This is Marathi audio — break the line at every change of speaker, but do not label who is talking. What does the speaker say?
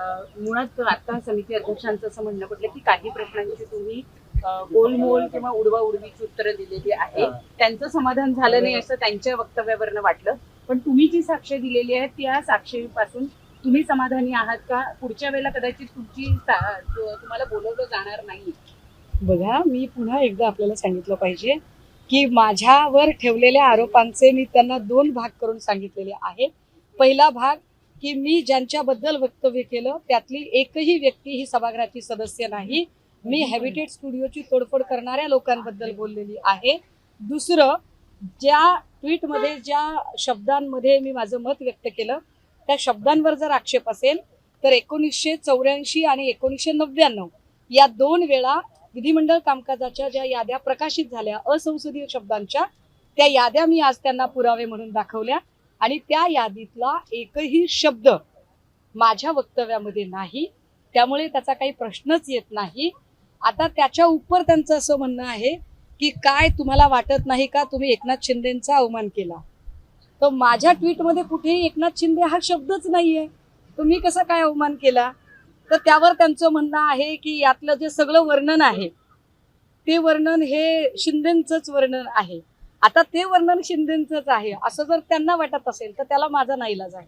मुळात आता समिती अध्यक्षांचं असं म्हणणं पडलं की काही प्रश्नांची तुम्ही गोलमोल किंवा उडवाउडवीची उत्तरं दिलेली आहे. त्यांचं समाधान झालं नाही असं त्यांच्या वक्तव्यावरनं वाटलं. पण तुम्ही जी साक्ष दिलेली आहे त्या साक्षीपासून तुम्ही समाधानी आहात का? पुढच्या वेळेला कदाचित तुम्हाला बोलवलं जाणार नाही.
बघा, मी पुन्हा एकदा आपल्याला सांगितलं पाहिजे की माझ्यावर ठेवलेल्या आरोपांचे मी त्यांना 2 भाग करून सांगितलेले आहे. पहिला भाग की मी ज्यांच्याबद्दल वक्तव्य केलं त्यातली एकही व्यक्ती ही सभागृहाची सदस्य नाही. मी हॅबिटेट स्टुडिओची तोडफोड करणाऱ्या लोकांबद्दल बोललेली आहे. दुसरं, ज्या ट्विटमध्ये ज्या शब्दांमध्ये मी माझं मत व्यक्त केलं त्या शब्दांवर जर आक्षेप असेल तर 1984 आणि 1999 या 2 वेळा विधिमंडळ कामकाजाच्या ज्या याद्या प्रकाशित झाल्या असंसदीय शब्दांच्या, त्या याद्या मी आज त्यांना पुरावे म्हणून दाखवल्या आणि त्या यादीतला एकही शब्द माझ्या वक्तव्यामध्ये नाही. त्यामुळे त्याचा काही प्रश्नच येत नाही. आता त्याच्या उपर त्यांचं असं म्हणणं आहे की काय तुम्हाला वाटत नाही का तुम्ही एकनाथ शिंदेचा अवमान केला? तर माझ्या ट्विटमध्ये कुठेही एकनाथ शिंदे हा शब्दच नाहीये. तुम्ही कसा काय अवमान केला? तर त्यावर त्यांचं म्हणणं आहे की यातलं जे सगळं वर्णन आहे ते वर्णन हे शिंदेंचंच वर्णन आहे. आता ते वर्णन शिंदेंचंच आहे असं जर त्यांना वाटत असेल तर त्याला माझा नाईलाज आहे.